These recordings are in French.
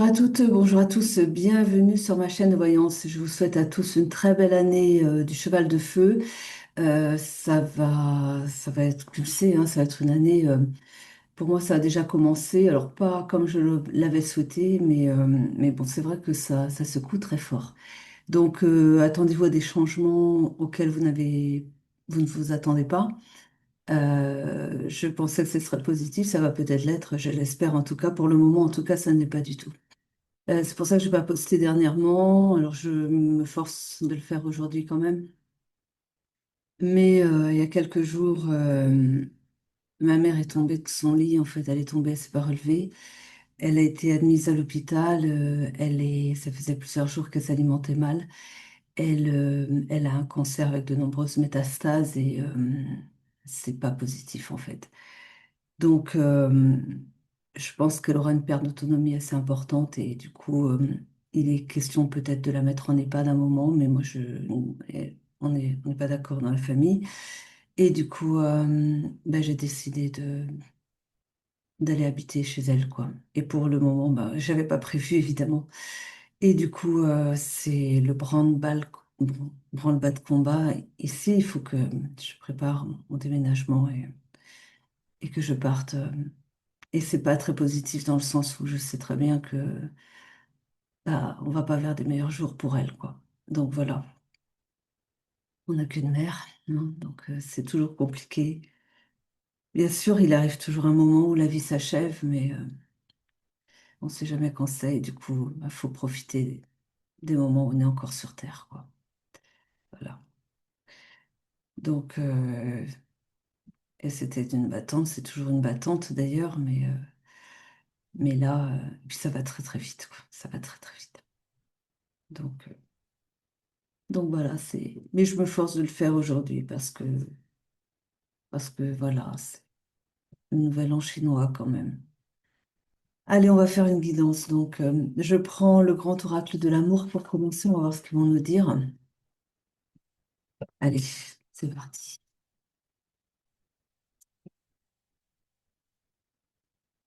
à toutes, bonjour à tous, bienvenue sur ma chaîne de voyance. Je vous souhaite à tous une très belle année du cheval de feu. Ça va être pulsé, hein, ça va être une année. Pour moi, ça a déjà commencé. Alors pas comme l'avais souhaité, mais bon, c'est vrai que ça secoue très fort. Donc attendez-vous à des changements auxquels vous ne vous attendez pas. Je pensais que ce serait positif, ça va peut-être l'être, je l'espère en tout cas. Pour le moment, en tout cas, ça n'est pas du tout. C'est pour ça que je n'ai pas posté dernièrement. Alors, je me force de le faire aujourd'hui quand même. Mais il y a quelques jours, ma mère est tombée de son lit. En fait, elle est tombée, elle s'est pas relevée. Elle a été admise à l'hôpital. Ça faisait plusieurs jours qu'elle s'alimentait mal. Elle a un cancer avec de nombreuses métastases et c'est pas positif en fait. Donc, je pense qu'elle aura une perte d'autonomie assez importante et du coup, il est question peut-être de la mettre en EHPAD un moment, mais on n'est pas d'accord dans la famille. Et du coup, ben, j'ai décidé d'aller habiter chez elle, quoi. Et pour le moment, ben, j'avais pas prévu, évidemment. Et du coup, c'est le branle-bas de combat. Ici, il faut que je prépare mon déménagement et que je parte. Et c'est pas très positif dans le sens où je sais très bien que bah, on va pas vers des meilleurs jours pour elle, quoi. Donc voilà, on n'a qu'une mère, hein, donc c'est toujours compliqué. Bien sûr, il arrive toujours un moment où la vie s'achève, mais on sait jamais quand c'est. Et du coup, il faut profiter des moments où on est encore sur Terre, quoi. Voilà. Donc, et c'était une battante, c'est toujours une battante d'ailleurs, mais là, puis ça va très très vite, quoi. Ça va très très vite. Donc, euh, donc voilà, c'est. Mais je me force de le faire aujourd'hui parce que voilà, c'est le nouvel an chinois quand même. Allez, on va faire une guidance. Donc, je prends le grand oracle de l'amour pour commencer. On va voir ce qu'ils vont nous dire. Allez, c'est parti.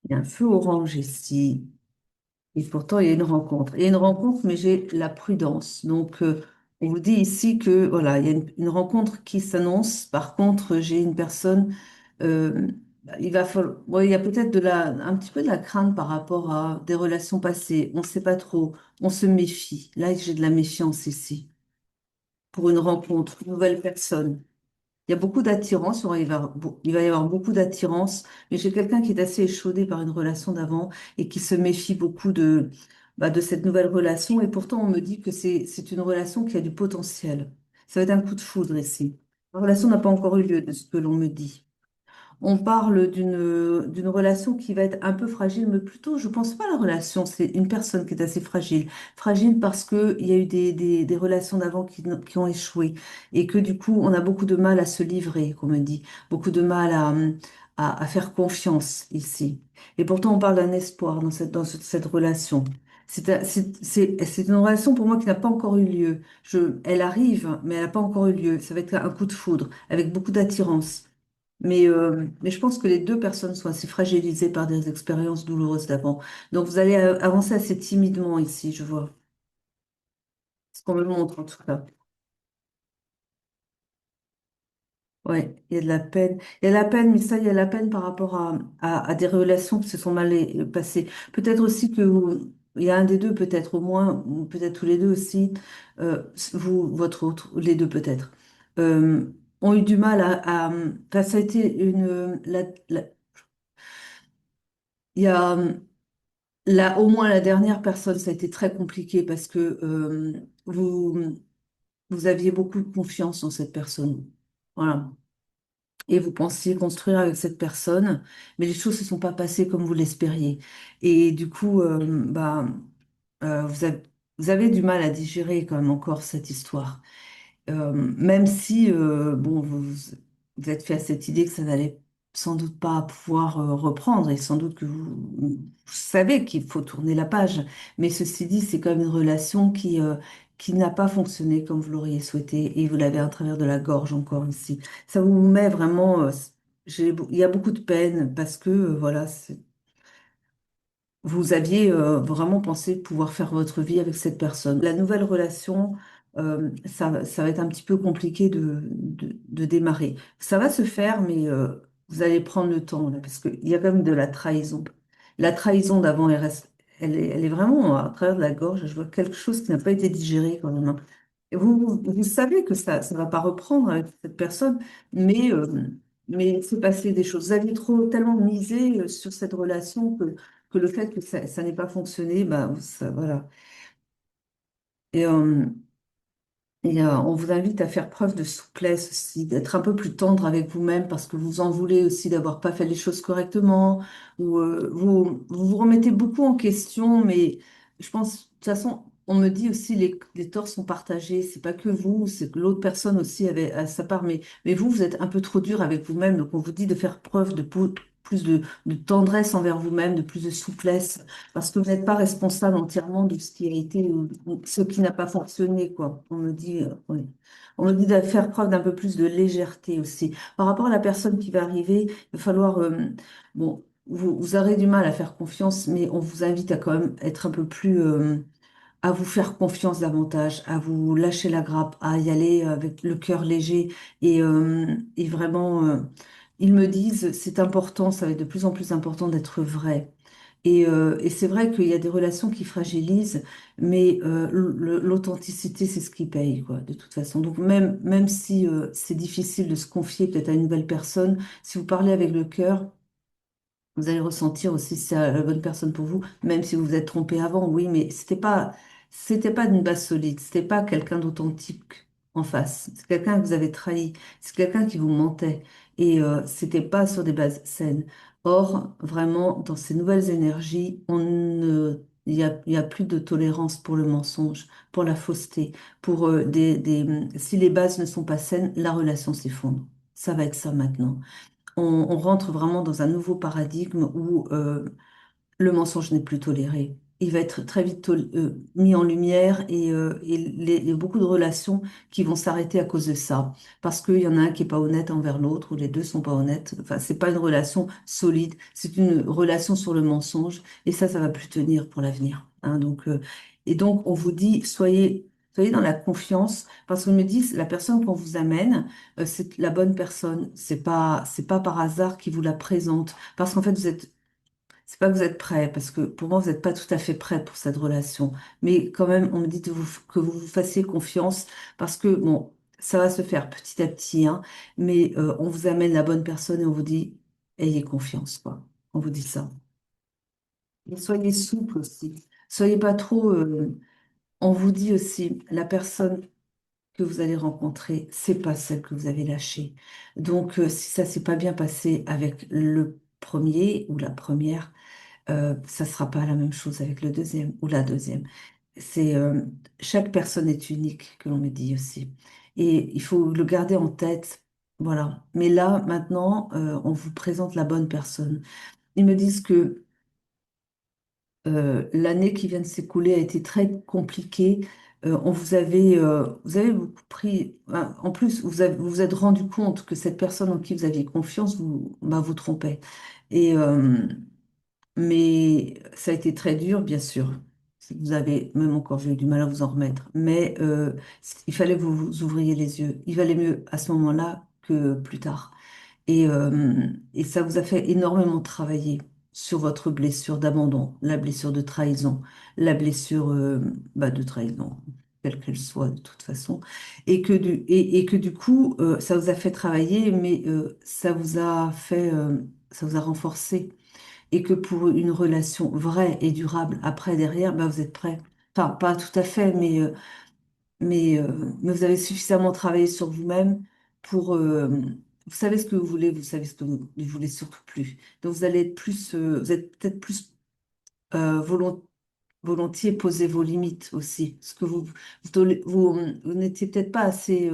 Il y a un feu orange ici. Et pourtant, il y a une rencontre. Il y a une rencontre, mais j'ai la prudence. Donc, on vous dit ici que voilà, il y a une rencontre qui s'annonce. Par contre, j'ai une personne. euh, il va falloir, ouais, il y a peut-être un petit peu de la crainte par rapport à des relations passées. On ne sait pas trop. On se méfie. Là, j'ai de la méfiance ici pour une rencontre, une nouvelle personne. Il y a beaucoup d'attirance, il va y avoir beaucoup d'attirance, mais j'ai quelqu'un qui est assez échaudé par une relation d'avant et qui se méfie beaucoup de cette nouvelle relation. Et pourtant, on me dit que c'est une relation qui a du potentiel. Ça va être un coup de foudre ici. La relation n'a pas encore eu lieu de ce que l'on me dit. On parle d'une relation qui va être un peu fragile, mais plutôt, je pense pas à la relation, c'est une personne qui est assez fragile. Fragile parce qu'il y a eu des relations d'avant qui ont échoué et que du coup, on a beaucoup de mal à se livrer, comme on dit, beaucoup de mal à faire confiance ici. Et pourtant, on parle d'un espoir dans cette relation. C'est une relation pour moi qui n'a pas encore eu lieu. Elle arrive, mais elle n'a pas encore eu lieu. Ça va être un coup de foudre avec beaucoup d'attirance. Mais je pense que les deux personnes sont assez fragilisées par des expériences douloureuses d'avant. Donc vous allez avancer assez timidement ici, je vois. Ce qu'on me montre en tout cas. Ouais, il y a de la peine. Il y a de la peine, mais ça, il y a de la peine par rapport à des relations qui se sont mal passées. Peut-être aussi il y a un des deux, peut-être au moins, ou peut-être tous les deux aussi, votre autre, les deux peut-être, euh, ont eu du mal enfin, ça a été il y a là, au moins la dernière personne, ça a été très compliqué parce que vous aviez beaucoup de confiance en cette personne. Voilà. Et vous pensiez construire avec cette personne, mais les choses ne se sont pas passées comme vous l'espériez. Et du coup, vous avez du mal à digérer quand même encore cette histoire. Même si bon, vous êtes fait à cette idée que ça n'allait sans doute pas pouvoir reprendre, et sans doute que vous savez qu'il faut tourner la page. Mais ceci dit, c'est quand même une relation qui n'a pas fonctionné comme vous l'auriez souhaité, et vous l'avez à travers de la gorge encore ici. Ça vous met vraiment, il y a beaucoup de peine parce que voilà, vous aviez vraiment pensé pouvoir faire votre vie avec cette personne. La nouvelle relation, ça va être un petit peu compliqué de démarrer. Ça va se faire, mais vous allez prendre le temps, là, parce qu'il y a quand même de la trahison. La trahison d'avant, elle est vraiment à travers de la gorge. Je vois quelque chose qui n'a pas été digéré quand même, hein. Et vous savez que ça ne va pas reprendre avec cette personne, mais, euh, mais il s'est passé des choses. Vous aviez tellement misé sur cette relation que le fait que ça n'ait pas fonctionné, bah, voilà. Et, on vous invite à faire preuve de souplesse aussi, d'être un peu plus tendre avec vous-même parce que vous en voulez aussi d'avoir pas fait les choses correctement, ou vous remettez beaucoup en question, mais je pense, de toute façon, on me dit aussi les torts sont partagés, c'est pas que vous, c'est que l'autre personne aussi avait à sa part, mais vous êtes un peu trop dur avec vous-même, donc on vous dit de faire preuve de plus de tendresse envers vous-même, de plus de souplesse parce que vous n'êtes pas responsable entièrement de ce qui a été ou ce qui n'a pas fonctionné, quoi. On me dit, oui. On me dit de faire preuve d'un peu plus de légèreté aussi. Par rapport à la personne qui va arriver, il va falloir, bon, vous aurez du mal à faire confiance, mais on vous invite à quand même être un peu plus, à vous faire confiance davantage, à vous lâcher la grappe, à y aller avec le cœur léger et vraiment, ils me disent, c'est important, ça va être de plus en plus important d'être vrai. Et c'est vrai qu'il y a des relations qui fragilisent, mais l'authenticité, c'est ce qui paye, quoi, de toute façon. Donc même si c'est difficile de se confier peut-être à une nouvelle personne, si vous parlez avec le cœur, vous allez ressentir aussi si c'est la bonne personne pour vous, même si vous vous êtes trompé avant, oui, mais c'était pas d'une base solide, c'était pas quelqu'un d'authentique en face. C'est quelqu'un que vous avez trahi, c'est quelqu'un qui vous mentait, et c'était pas sur des bases saines. Or, vraiment, dans ces nouvelles énergies, il y a plus de tolérance pour le mensonge, pour la fausseté, pour si les bases ne sont pas saines, la relation s'effondre. Ça va être ça maintenant. On rentre vraiment dans un nouveau paradigme où le mensonge n'est plus toléré. Il va être très vite mis en lumière et il y a beaucoup de relations qui vont s'arrêter à cause de ça. Parce qu'il y en a un qui est pas honnête envers l'autre ou les deux sont pas honnêtes. Enfin, c'est pas une relation solide, c'est une relation sur le mensonge et ça va plus tenir pour l'avenir, hein. Et donc, on vous dit, soyez dans la confiance parce qu'on me dit, la personne qu'on vous amène, c'est la bonne personne. C'est pas par hasard qu'il vous la présente. Parce qu'en fait, c'est pas que vous êtes prêt, parce que pour moi, vous n'êtes pas tout à fait prêt pour cette relation. Mais quand même, on me dit que vous vous fassiez confiance, parce que, bon, ça va se faire petit à petit, hein, mais on vous amène la bonne personne et on vous dit, ayez confiance, quoi. On vous dit ça. Et soyez souple aussi. Soyez pas trop. On vous dit aussi, la personne que vous allez rencontrer, c'est pas celle que vous avez lâchée. Donc, si ça s'est pas bien passé avec le premier ou la première, ça sera pas la même chose avec le deuxième ou la deuxième. C'est chaque personne est unique, que l'on me dit aussi. Et il faut le garder en tête. Voilà. Mais là, maintenant, on vous présente la bonne personne. Ils me disent que l'année qui vient de s'écouler a été très compliquée. Vous avez beaucoup pris. Hein, en plus, vous vous êtes rendu compte que cette personne en qui vous aviez confiance vous trompait. Et, mais ça a été très dur, bien sûr. Vous avez, même encore, j'ai eu du mal à vous en remettre. Mais il fallait que vous ouvriez les yeux. Il valait mieux à ce moment-là que plus tard. Et ça vous a fait énormément travailler sur votre blessure d'abandon, la blessure de trahison, la blessure de trahison, quelle qu'elle soit de toute façon. Et que du coup, ça vous a fait travailler, mais ça vous a renforcé et que pour une relation vraie et durable après, derrière, bah, vous êtes prêt. Enfin, pas tout à fait, mais vous avez suffisamment travaillé sur vous-même pour... vous savez ce que vous voulez, vous savez ce que vous ne voulez surtout plus. Donc vous allez être plus... vous êtes peut-être plus volontiers poser vos limites aussi. Ce que vous n'étiez peut-être pas assez...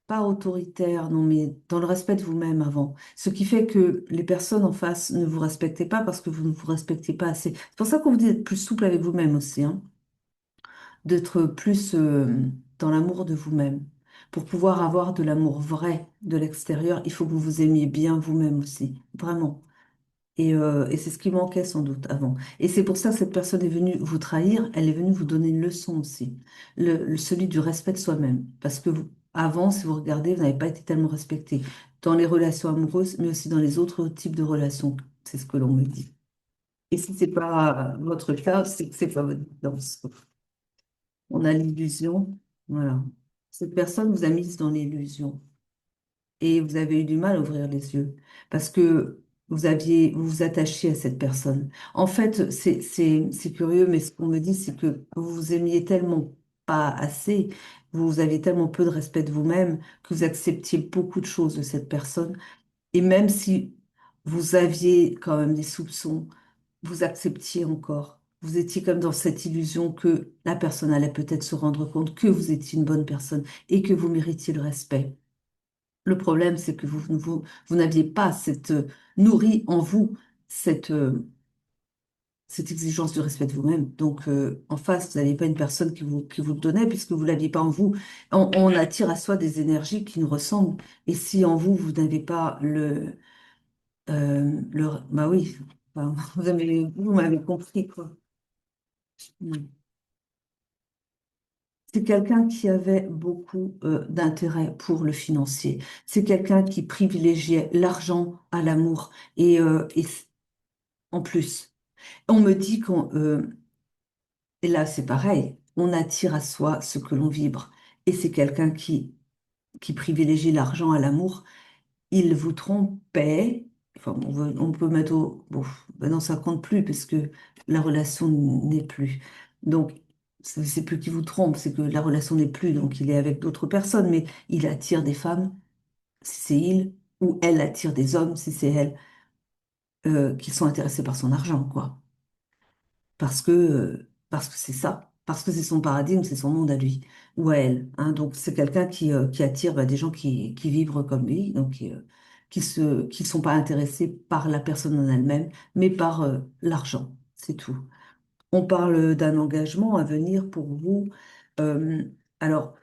pas autoritaire, non, mais dans le respect de vous-même avant. Ce qui fait que les personnes en face ne vous respectaient pas parce que vous ne vous respectez pas assez. C'est pour ça qu'on vous dit d'être plus souple avec vous-même aussi, hein, d'être plus dans l'amour de vous-même. Pour pouvoir avoir de l'amour vrai de l'extérieur, il faut que vous vous aimiez bien vous-même aussi, vraiment. Et c'est ce qui manquait sans doute avant. Et c'est pour ça que cette personne est venue vous trahir, elle est venue vous donner une leçon aussi, celui du respect de soi-même. Parce que avant, si vous regardez, vous n'avez pas été tellement respecté dans les relations amoureuses, mais aussi dans les autres types de relations. C'est ce que l'on me dit. Et si c'est pas votre cas, c'est que c'est pas votre guidance. On a l'illusion, voilà. Cette personne vous a mise dans l'illusion et vous avez eu du mal à ouvrir les yeux parce que vous vous attachiez à cette personne. En fait, c'est curieux, mais ce qu'on me dit, c'est que vous vous aimiez tellement pas assez, vous aviez tellement peu de respect de vous-même que vous acceptiez beaucoup de choses de cette personne. Et même si vous aviez quand même des soupçons, vous acceptiez encore. Vous étiez comme dans cette illusion que la personne allait peut-être se rendre compte que vous étiez une bonne personne et que vous méritiez le respect. Le problème, c'est que vous n'aviez pas nourri en vous cette, cette exigence du respect de vous-même. Donc, en face, vous n'aviez pas une personne qui vous le donnait puisque vous ne l'aviez pas en vous. On attire à soi des énergies qui nous ressemblent. Et si en vous, vous n'avez pas bah oui, enfin, vous m'avez compris, quoi. Mm. C'est quelqu'un qui avait beaucoup d'intérêt pour le financier. C'est quelqu'un qui privilégiait l'argent à l'amour. En plus, on me dit et là c'est pareil, on attire à soi ce que l'on vibre. Et c'est quelqu'un qui privilégie l'argent à l'amour. Il vous trompait. Enfin, on peut mettre au... Bon, maintenant ça compte plus parce que la relation n'est plus. Donc, c'est plus qui vous trompe, c'est que la relation n'est plus. Donc, il est avec d'autres personnes, mais il attire des femmes, si c'est il, ou elle attire des hommes, si c'est elle, qui sont intéressés par son argent, quoi. Parce que c'est ça, parce que c'est son paradigme, c'est son monde à lui ou à elle, hein. Donc c'est quelqu'un qui attire bah, des gens qui vivent comme lui, donc qui sont pas intéressés par la personne en elle-même, mais par l'argent, c'est tout. On parle d'un engagement à venir pour vous. Euh, alors,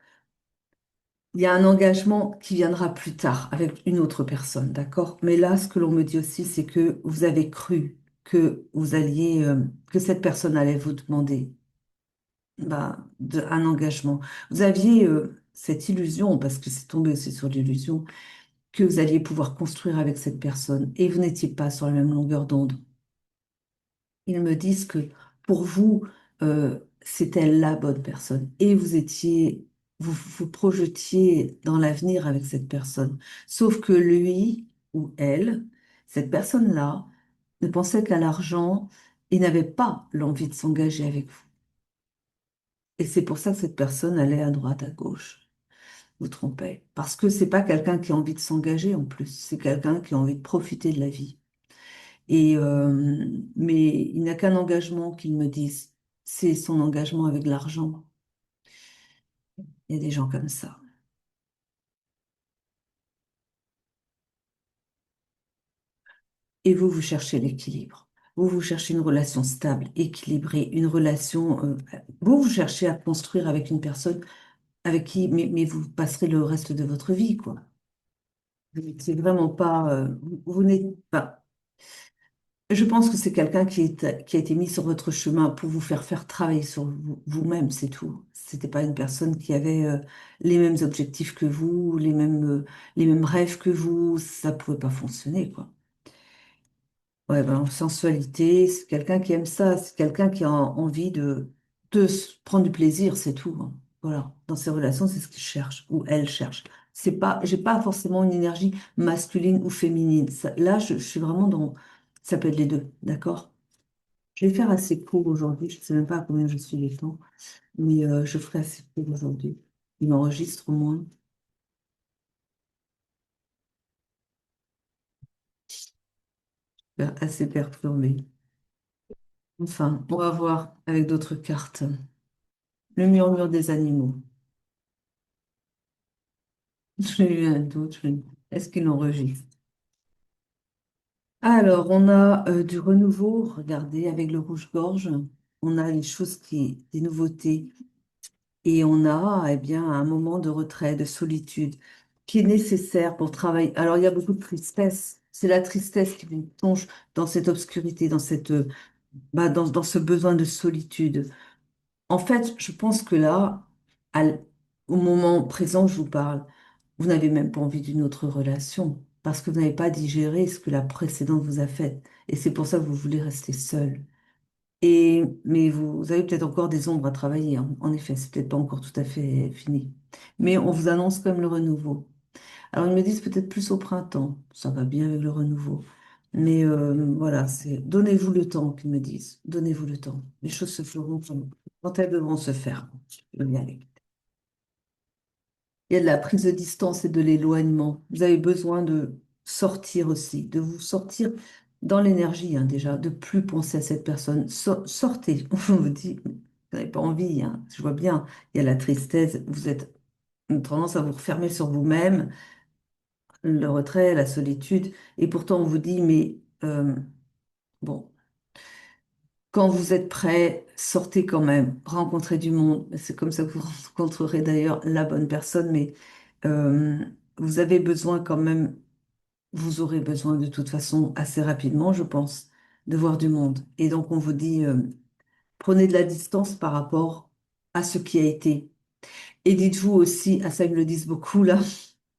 il y a un engagement qui viendra plus tard avec une autre personne, d'accord? Mais là, ce que l'on me dit aussi, c'est que vous avez cru que que cette personne allait vous demander bah, un engagement. Vous aviez cette illusion, parce que c'est tombé aussi sur l'illusion, que vous alliez pouvoir construire avec cette personne et vous n'étiez pas sur la même longueur d'onde. Ils me disent que pour vous, c'était la bonne personne et vous vous projetiez dans l'avenir avec cette personne. Sauf que lui ou elle, cette personne-là, ne pensait qu'à l'argent et n'avait pas l'envie de s'engager avec vous. Et c'est pour ça que cette personne allait à droite, à gauche. Vous trompez. Parce que c'est pas quelqu'un qui a envie de s'engager en plus. C'est quelqu'un qui a envie de profiter de la vie. Mais il n'a qu'un engagement qu'il me dise. C'est son engagement avec l'argent. Il y a des gens comme ça. Et vous, vous cherchez l'équilibre. Vous cherchez une relation stable, équilibrée, une relation. Vous cherchez à construire avec une personne avec qui, mais vous passerez le reste de votre vie, quoi. C'est vraiment pas. Vous n'êtes pas. Je pense que c'est quelqu'un qui a été mis sur votre chemin pour vous faire travailler sur vous-même, c'est tout. C'était pas une personne qui avait les mêmes objectifs que vous, les mêmes rêves que vous. Ça pouvait pas fonctionner, quoi. Ouais, ben, en sensualité, c'est quelqu'un qui aime ça, c'est quelqu'un qui a envie de se prendre du plaisir, c'est tout, hein. Voilà. Dans ses relations, c'est ce qu'il cherche, ou elle cherche. C'est pas, j'ai pas forcément une énergie masculine ou féminine. Là, je suis vraiment dans, ça peut être les deux, d'accord? Je vais faire assez court aujourd'hui, je ne sais même pas à combien je suis les temps, mais je ferai assez court aujourd'hui. Il m'enregistre au moins. Assez perturbé. Enfin, on va voir avec d'autres cartes. Le murmure des animaux. J'ai eu un doute. Est-ce qu'il enregistre? Alors, on a du renouveau, regardez, avec le rouge-gorge. On a des nouveautés. Et on a, eh bien, un moment de retrait, de solitude. qui est nécessaire pour travailler. Alors, il y a beaucoup de tristesse. C'est la tristesse qui vous plonge dans cette obscurité, dans dans ce besoin de solitude. En fait, je pense que là, à l- au moment présent, je vous parle, vous n'avez même pas envie d'une autre relation parce que vous n'avez pas digéré ce que la précédente vous a fait. Et c'est pour ça que vous voulez rester seul. Mais vous avez peut-être encore des ombres à travailler, hein. En effet, c'est peut-être pas encore tout à fait fini. Mais on vous annonce quand même le renouveau. Alors, ils me disent peut-être plus au printemps. Ça va bien avec le renouveau. Mais voilà, c'est donnez-vous le temps qu'ils me disent. Donnez-vous le temps. Les choses se feront quand elles devront se faire. Je vais y aller. Il y a de la prise de distance et de l'éloignement. Vous avez besoin de sortir aussi, de vous sortir dans l'énergie, hein, déjà, de plus penser à cette personne. Sortez. On vous dit, vous n'avez pas envie, hein. Je vois bien, il y a la tristesse. Vous êtes une tendance à vous refermer sur vous-même, le retrait, la solitude. Et pourtant, on vous dit, mais bon, quand vous êtes prêt, sortez quand même, rencontrez du monde. C'est comme ça que vous rencontrerez d'ailleurs la bonne personne, mais euh, vous avez besoin quand même, vous aurez besoin de toute façon assez rapidement, je pense, de voir du monde. Et donc, on vous dit, prenez de la distance par rapport à ce qui a été. Et dites-vous aussi, ah ça, ils me le disent beaucoup là,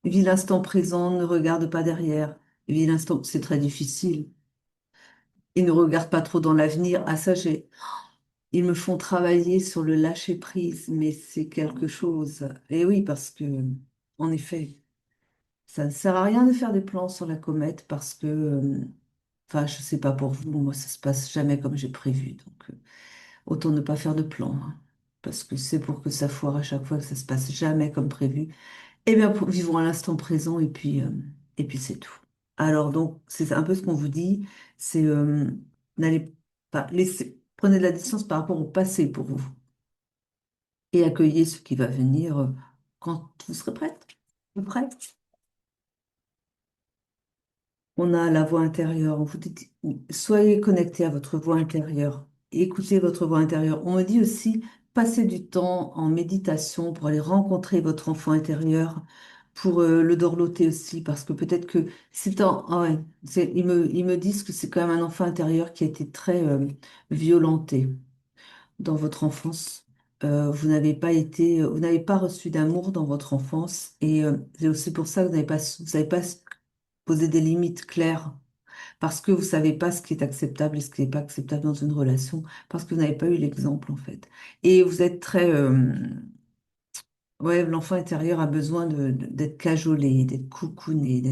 vis l'instant présent, ne regarde pas derrière. Vis l'instant, c'est très difficile. Et ne regarde pas trop dans l'avenir. Ah ça, ils me font travailler sur le lâcher-prise, mais c'est quelque chose. Et oui, parce que, en effet, ça ne sert à rien de faire des plans sur la comète parce que, enfin, je sais pas pour vous, moi, ça se passe jamais comme j'ai prévu. Donc, autant ne pas faire de plan, hein, parce que c'est pour que ça foire à chaque fois que ça se passe jamais comme prévu. Eh bien, vivons à l'instant présent et puis c'est tout. Alors, donc, c'est un peu ce qu'on vous dit, c'est n'allez pas laisser, prenez de la distance par rapport au passé pour vous et accueillez ce qui va venir quand vous serez prête ou prêt. On a la voix intérieure. On vous dit, soyez connecté à votre voix intérieure. Écoutez votre voix intérieure. On me dit aussi, passez du temps en méditation pour aller rencontrer votre enfant intérieur, pour le dorloter aussi, parce que peut-être que ah ouais, ils me disent que c'est quand même un enfant intérieur qui a été très violenté dans votre enfance. Vous n'avez pas reçu d'amour dans votre enfance, et c'est aussi pour ça que vous n'avez pas posé des limites claires parce que vous savez pas ce qui est acceptable et ce qui n'est pas acceptable dans une relation, parce que vous n'avez pas eu l'exemple en fait. Et vous êtes très... ouais, l'enfant intérieur a besoin d'être cajolé, d'être coucouné,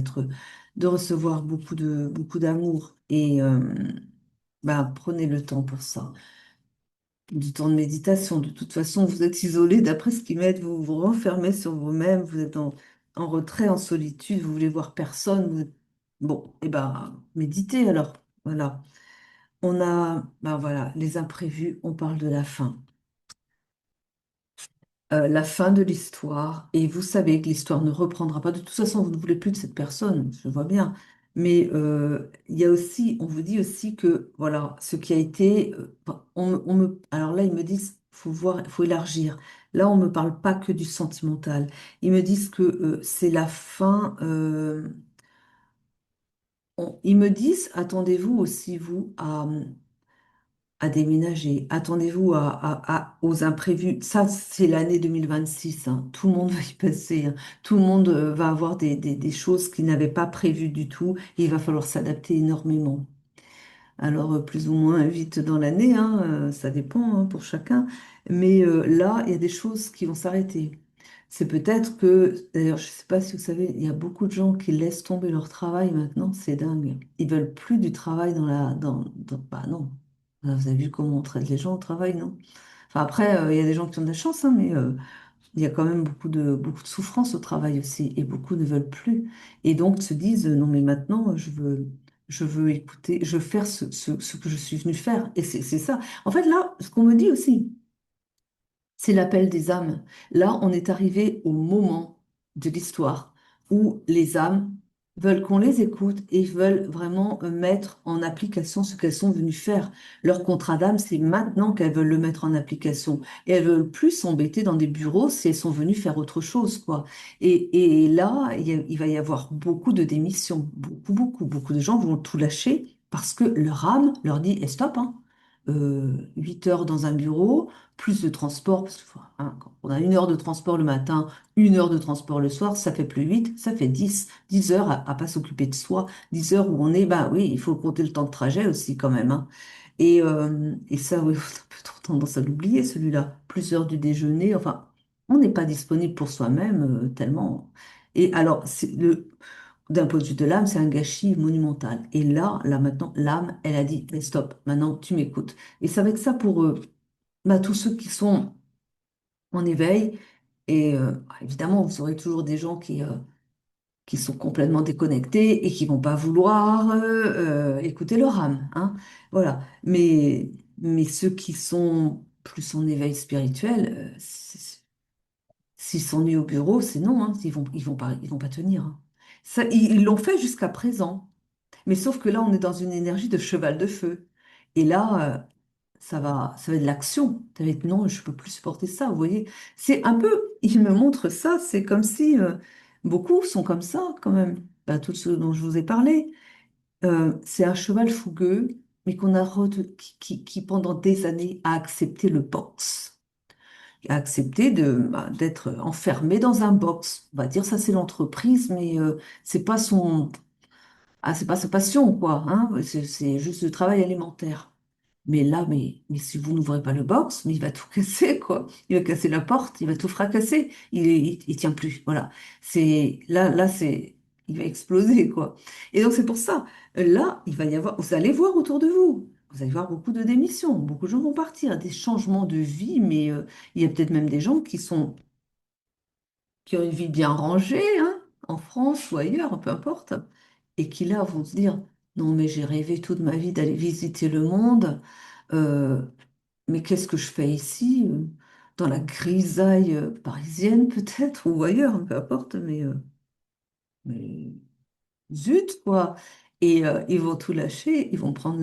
de recevoir beaucoup d'amour. Et bah, prenez le temps pour ça. Du temps de méditation. De toute façon, vous êtes isolé, d'après ce qui m'aide, vous vous renfermez sur vous-même, vous êtes en retrait, en solitude, vous voulez voir personne. Bon, et ben, méditez alors. Voilà. On a, ben voilà, les imprévus, on parle de la fin de l'histoire, et vous savez que l'histoire ne reprendra pas. De toute façon, vous ne voulez plus de cette personne, je vois bien. Mais il y a aussi, on vous dit aussi que, voilà, ce qui a été, alors là, ils me disent, faut voir, faut élargir. Là, on ne me parle pas que du sentimental. Ils me disent que c'est la fin. Ils me disent, attendez-vous aussi, vous, à déménager. Attendez-vous aux imprévus. Ça, c'est l'année 2026, hein. Tout le monde va y passer, hein. Tout le monde va avoir des choses qu'il n'avait pas prévues du tout. Et il va falloir s'adapter énormément. Alors, plus ou moins vite dans l'année, hein, ça dépend hein, pour chacun. Mais là, il y a des choses qui vont s'arrêter. C'est peut-être que, d'ailleurs, je ne sais pas si vous savez, il y a beaucoup de gens qui laissent tomber leur travail maintenant, c'est dingue. Ils veulent plus du travail bah non. Vous avez vu comment on traite les gens au travail, non? Enfin, après, il y a des gens qui ont de la chance, hein, mais il y a quand même beaucoup de souffrance au travail aussi, et beaucoup ne veulent plus. Et donc se disent, non, mais maintenant, je veux écouter, je veux faire ce que je suis venue faire. Et c'est ça. En fait, là, ce qu'on me dit aussi, c'est l'appel des âmes. Là, on est arrivé au moment de l'histoire où les âmes veulent qu'on les écoute et veulent vraiment mettre en application ce qu'elles sont venues faire. Leur contrat d'âme, c'est maintenant qu'elles veulent le mettre en application. Et elles veulent plus s'embêter dans des bureaux si elles sont venues faire autre chose, quoi. Et là, il va y avoir beaucoup de démissions. Beaucoup, beaucoup, beaucoup de gens vont tout lâcher parce que leur âme leur dit, eh, stop, hein. 8 heures dans un bureau, plus de transport, parce que, hein, quand on a 1 heure de transport le matin, 1 heure de transport le soir, ça fait plus 8, ça fait 10 heures à pas s'occuper de soi, 10 heures où on est, bah oui, il faut compter le temps de trajet aussi quand même, hein. Et ça, oui, on a peu trop tendance à l'oublier, celui-là. Plusieurs du déjeuner, enfin, on n'est pas disponible pour soi-même tellement. Et alors, d'un point de vue de l'âme, c'est un gâchis monumental. Et là maintenant, l'âme, elle a dit, eh, stop, maintenant tu m'écoutes. Et ça va être ça pour bah, tous ceux qui sont en éveil. Et évidemment, vous aurez toujours des gens qui sont complètement déconnectés et qui vont pas vouloir écouter leur âme, hein. Voilà. Mais ceux qui sont plus en éveil spirituel, s'ils s'ennuient au bureau, c'est non, hein. Ils vont pas tenir, hein. Ça, ils l'ont fait jusqu'à présent. Mais sauf que là, on est dans une énergie de cheval de feu. Et là, ça va être de l'action. Ça va être non, je peux plus supporter ça. Vous voyez, c'est un peu, il me montre ça, c'est comme si beaucoup sont comme ça quand même. Bah, tous ceux dont je vous ai parlé. C'est un cheval fougueux, mais qui, pendant des années a accepté le box. A accepté d'être enfermé dans un box. On va dire ça, c'est l'entreprise, mais c'est pas son, c'est pas sa passion, quoi, hein. C'est juste le travail alimentaire. Mais là, mais si vous n'ouvrez pas le box, mais il va tout casser, quoi. Il va casser la porte, il va tout fracasser. Il tient plus. Voilà. Il va exploser, quoi. Et donc, c'est pour ça. Là, il va y avoir, vous allez voir autour de vous. Vous allez voir beaucoup de démissions. Beaucoup de gens vont partir. Des changements de vie, mais il y a peut-être même des gens qui ont une vie bien rangée, hein, en France ou ailleurs, peu importe, et qui là vont se dire, non mais j'ai rêvé toute ma vie d'aller visiter le monde, euh, mais qu'est-ce que je fais ici, dans la grisaille parisienne peut-être, ou ailleurs, peu importe, mais zut, quoi. Et ils vont tout lâcher, ils vont prendre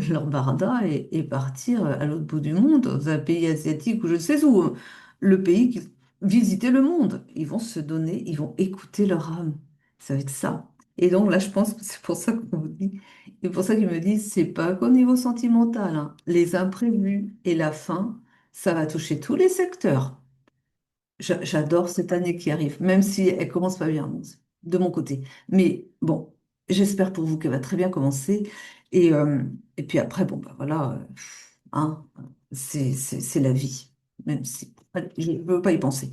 leur barda et partir à l'autre bout du monde, dans un pays asiatique ou je sais où. Le pays qui visiter le monde. Ils vont se donner, ils vont écouter leur âme. Ça va être ça. Et donc là, je pense que c'est pour ça qu'on vous dit, c'est pour ça qu'ils me disent, c'est pas qu'au niveau sentimental, hein. Les imprévus et la faim, ça va toucher tous les secteurs. J'adore cette année qui arrive, même si elle commence pas bien, bon, de mon côté. Mais bon, j'espère pour vous qu'elle va très bien commencer. Et puis après, bon, bah voilà, hein, c'est la vie, même si allez, je ne veux pas y penser.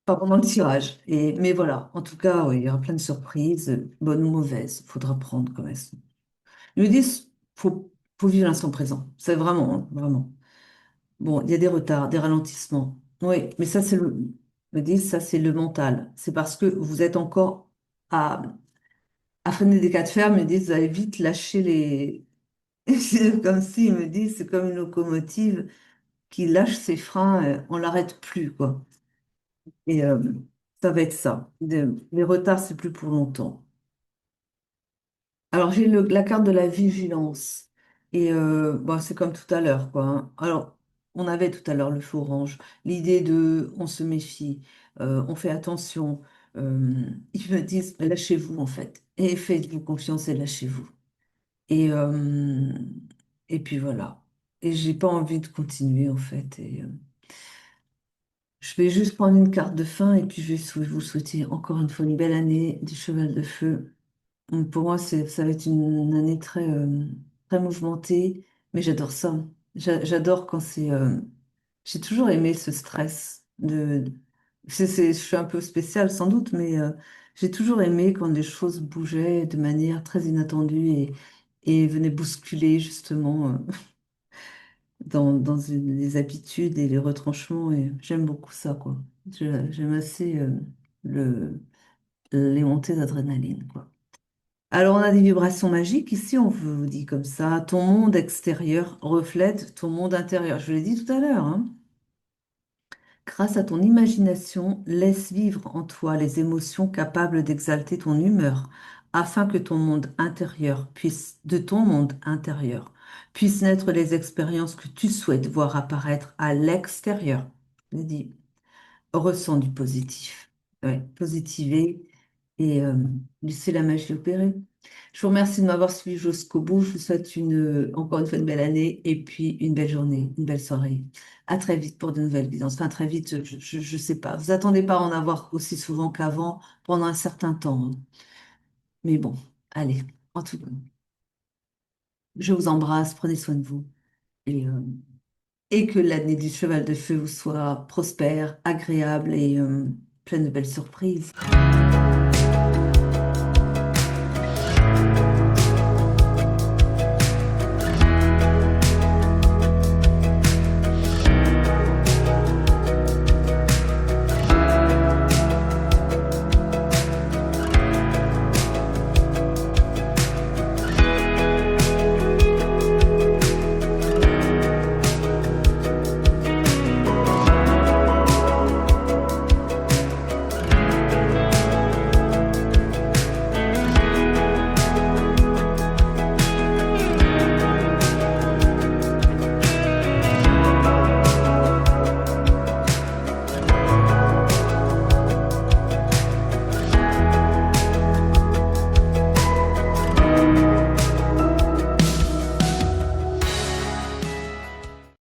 Pas pendant le tirage. Mais voilà, en tout cas, oui, il y aura plein de surprises, bonnes ou mauvaises. Il faudra prendre comme elles sont. Ils me disent, faut vivre l'instant présent. C'est vraiment, hein, vraiment. Bon, il y a des retards, des ralentissements. Oui, mais ça, me disent, ça, c'est le mental. C'est parce que vous êtes encore à, à freiner des cas de fer, me disent, vous allez vite lâcher les. C'est comme s'ils me disent, c'est comme une locomotive qui lâche ses freins, on l'arrête plus, quoi. Et ça va être ça. Les retards, c'est plus pour longtemps. Alors, j'ai la carte de la vigilance. Et bon, c'est comme tout à l'heure, quoi, hein. Alors, on avait tout à l'heure le feu orange. L'idée de on se méfie, on fait attention. Ils me disent lâchez-vous, en fait. Et faites-vous confiance et lâchez-vous. Et, euh, et puis voilà. Et j'ai pas envie de continuer, en fait. Et je vais juste prendre une carte de fin et puis je vais vous souhaiter encore une fois une belle année du cheval de feu. Pour moi, ça va être une année très mouvementée, mais j'adore ça. J'adore quand c'est. J'ai toujours aimé ce stress je suis un peu spéciale sans doute, mais j'ai toujours aimé quand les choses bougeaient de manière très inattendue et venaient bousculer justement les habitudes et les retranchements. Et j'aime beaucoup ça, quoi. J'aime assez le, les montées d'adrénaline, quoi. Alors, on a des vibrations magiques. Ici, on vous dit comme ça, ton monde extérieur reflète ton monde intérieur. Je vous l'ai dit tout à l'heure, hein. Grâce à ton imagination, laisse vivre en toi les émotions capables d'exalter ton humeur. afin que ton monde intérieur puisse, de ton monde intérieur, puissent naître les expériences que tu souhaites voir apparaître à l'extérieur. Je dis, ressens du positif. Ouais, positiver et laisser la magie opérer. Je vous remercie de m'avoir suivi jusqu'au bout. Je vous souhaite encore une fois une belle année et puis une belle journée, une belle soirée. À très vite pour de nouvelles vidances. Enfin, très vite, je sais pas. Vous attendez pas à en avoir aussi souvent qu'avant pendant un certain temps, hein. Mais bon, allez, en tout cas, je vous embrasse, prenez soin de vous et, euh, et que l'année du cheval de feu vous soit prospère, agréable et pleine de belles surprises.